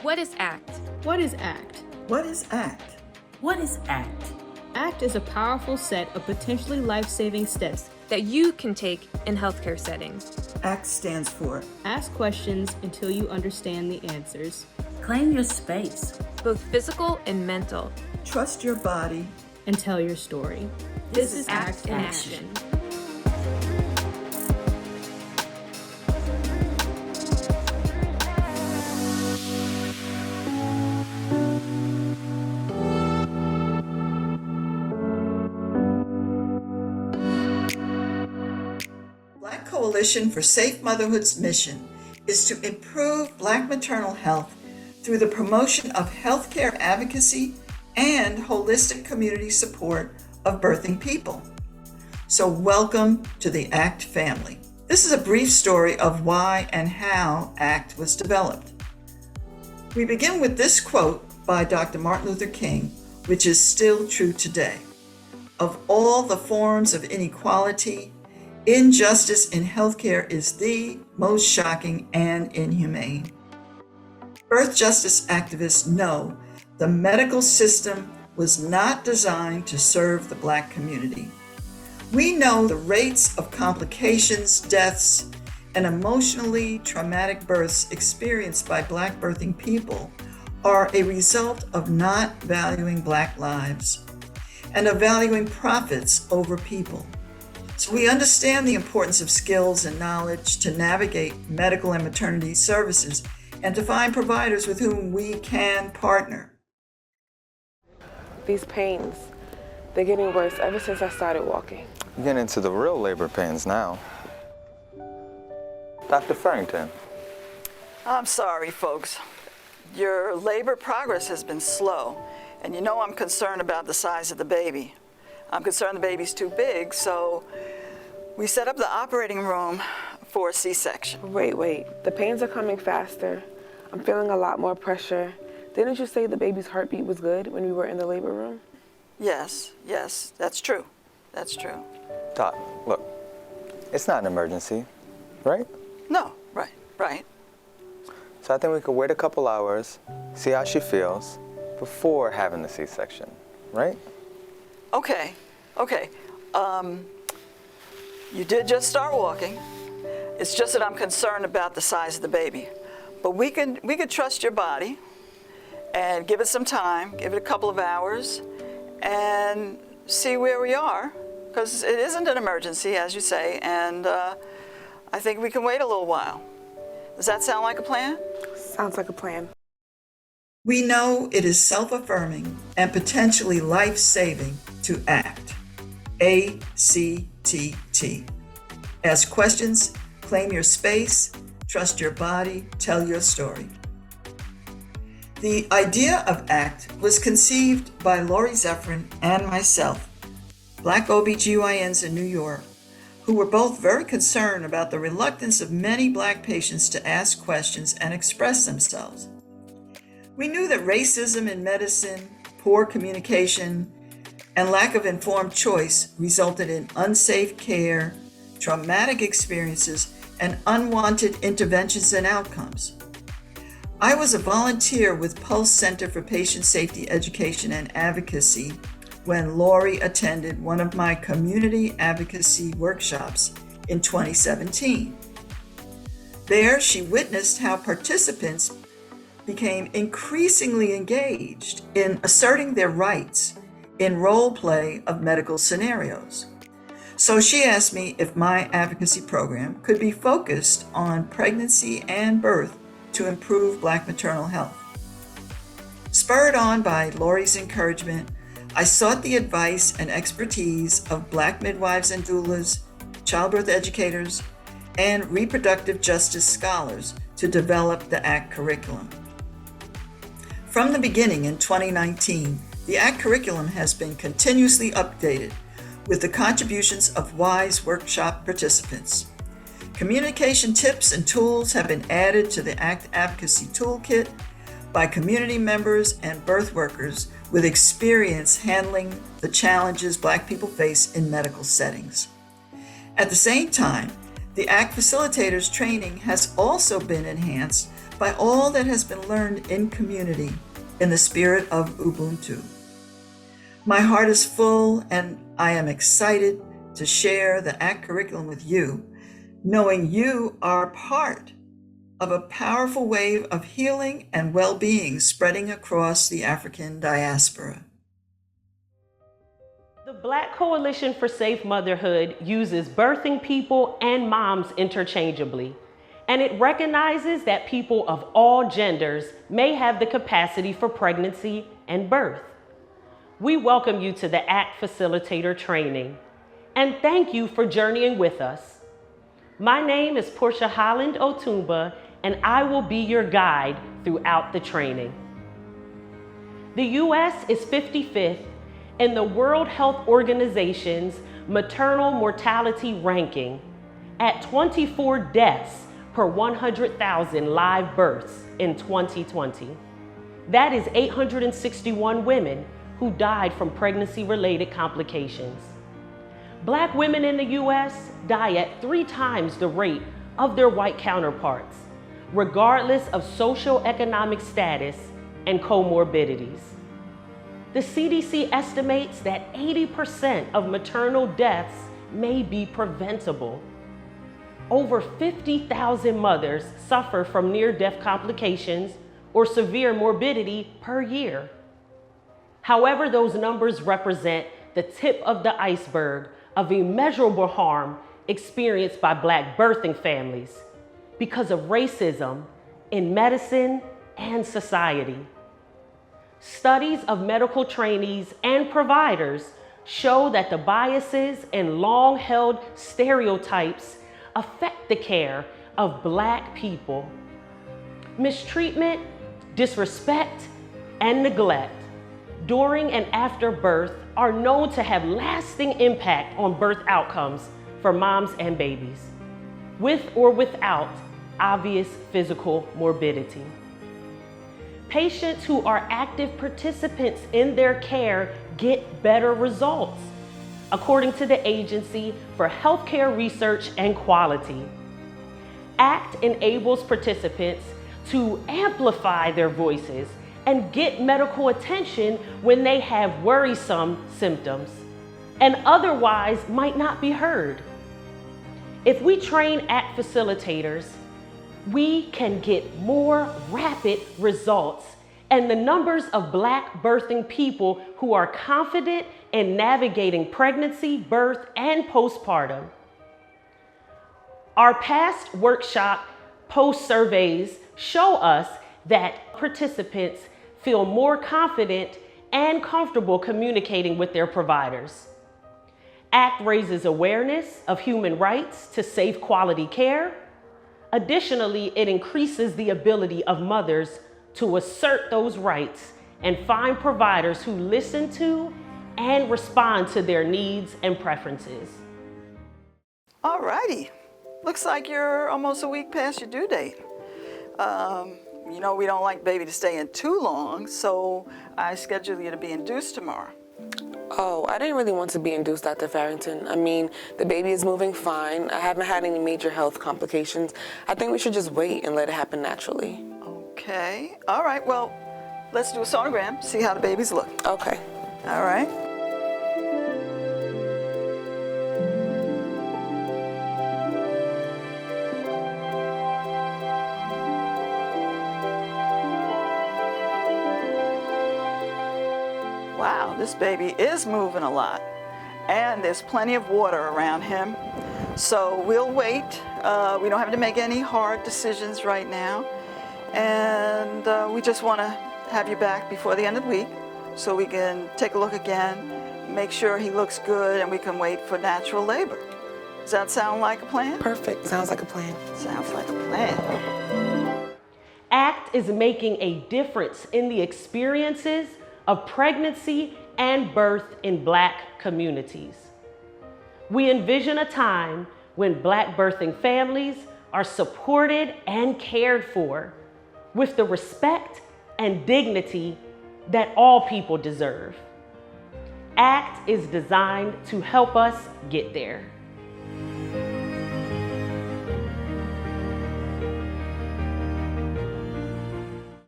What is ACT? What is ACT? What is ACT? What is ACT? ACT is a powerful set of potentially life-saving steps That you can take in healthcare settings. ACT stands for Ask questions until you understand the answers. Claim your space. Both physical and mental. Trust Your Body. And tell your story. This is ACT in action. Black Coalition for Safe Motherhood's mission is to improve Black maternal health through the promotion of healthcare advocacy and holistic community support of birthing people. So welcome to the ACT family. This is a brief story of why and how ACT was developed. We begin with this quote by Dr. Martin Luther King, which is still true today. Of all the forms of inequality, injustice in healthcare is the most shocking and inhumane. Birth justice activists know the medical system was not designed to serve the Black community. We know the rates of complications, deaths, and emotionally traumatic births experienced by Black birthing people are a result of not valuing Black lives and of valuing profits over people. So we understand the importance of skills and knowledge to navigate medical and maternity services and to find providers with whom we can partner. These pains, they're getting worse ever since I started walking. You're getting into the real labor pains now. Dr. Farrington. I'm sorry, folks. Your labor progress has been slow, and you know I'm concerned about the size of the baby. I'm concerned the baby's too big, so we set up the operating room for a C-section. Wait, the pains are coming faster. I'm feeling a lot more pressure. Didn't you say the baby's heartbeat was good when we were in the labor room? Yes, that's true. That's true. Doc, look, it's not an emergency, right? No, right. So I think we could wait a couple hours, see how she feels, before having the C-section, right? Okay. You did just start walking. It's just that I'm concerned about the size of the baby. But we could trust your body and give it some time, give it a couple of hours, and see where we are, because it isn't an emergency, as you say, and I think we can wait a little while. Does that sound like a plan? Sounds like a plan. We know it is self-affirming and potentially life-saving to ACT. ACTT. Ask questions, claim your space, trust your body, tell your story. The idea of ACT was conceived by Lori Zephyrin and myself, Black OBGYNs in New York, who were both very concerned about the reluctance of many Black patients to ask questions and express themselves. We knew that racism in medicine, poor communication, and lack of informed choice resulted in unsafe care, traumatic experiences, and unwanted interventions and outcomes. I was a volunteer with Pulse Center for Patient Safety Education and Advocacy when Lori attended one of my community advocacy workshops in 2017. There, she witnessed how participants became increasingly engaged in asserting their rights in role play of medical scenarios. So she asked me if my advocacy program could be focused on pregnancy and birth to improve Black maternal health. Spurred on by Lori's encouragement, I sought the advice and expertise of Black midwives and doulas, childbirth educators, and reproductive justice scholars to develop the ACT curriculum. From the beginning in 2019, the ACT curriculum has been continuously updated with the contributions of WISE workshop participants. Communication tips and tools have been added to the ACT Advocacy Toolkit by community members and birth workers with experience handling the challenges Black people face in medical settings. At the same time, the ACT facilitators training has also been enhanced by all that has been learned in community in the spirit of Ubuntu. My heart is full and I am excited to share the ACT curriculum with you, knowing you are part of a powerful wave of healing and well-being spreading across the African diaspora. The Black Coalition for Safe Motherhood uses birthing people and moms interchangeably, and it recognizes that people of all genders may have the capacity for pregnancy and birth. We welcome you to the ACT Facilitator Training, and thank you for journeying with us. My name is Portia Holland Otumba, and I will be your guide throughout the training. The U.S. is 55th in the World Health Organization's maternal mortality ranking at 24 deaths per 100,000 live births in 2020. That is 861 women who died from pregnancy-related complications. Black women in the U.S. die at 3 times the rate of their white counterparts, regardless of socioeconomic status and comorbidities. The CDC estimates that 80% of maternal deaths may be preventable. Over 50,000 mothers suffer from near-death complications or severe morbidity per year. However, those numbers represent the tip of the iceberg of immeasurable harm experienced by Black birthing families because of racism in medicine and society. Studies of medical trainees and providers show that the biases and long-held stereotypes affect the care of Black people. Mistreatment, disrespect, and neglect during and after birth are known to have lasting impact on birth outcomes for moms and babies, with or without obvious physical morbidity. Patients who are active participants in their care get better results, according to the Agency for Healthcare Research and Quality. ACT enables participants to amplify their voices and get medical attention when they have worrisome symptoms and otherwise might not be heard. If we train ACT facilitators, we can get more rapid results, and the numbers of Black birthing people who are confident in navigating pregnancy, birth, and postpartum. Our past workshop post-surveys show us that participants feel more confident and comfortable communicating with their providers. ACT raises awareness of human rights to safe quality care. Additionally, it increases the ability of mothers to assert those rights and find providers who listen to and respond to their needs and preferences. All righty. Looks like you're almost a week past your due date. You know, we don't like baby to stay in too long, so I scheduled you to be induced tomorrow. Oh, I didn't really want to be induced, Dr. Farrington. I mean, the baby is moving fine. I haven't had any major health complications. I think we should just wait and let it happen naturally. Okay. All right. Well, let's do a sonogram, see how the babies look. Okay. All right. Wow, this baby is moving a lot, and there's plenty of water around him. So we'll wait. We don't have to make any hard decisions right now. And we just want to have you back before the end of the week so we can take a look again, make sure he looks good, and we can wait for natural labor. Does that sound like a plan? Perfect. Sounds like a plan. Sounds like a plan. ACT is making a difference in the experiences of pregnancy and birth in Black communities. We envision a time when Black birthing families are supported and cared for with the respect and dignity that all people deserve. ACT is designed to help us get there.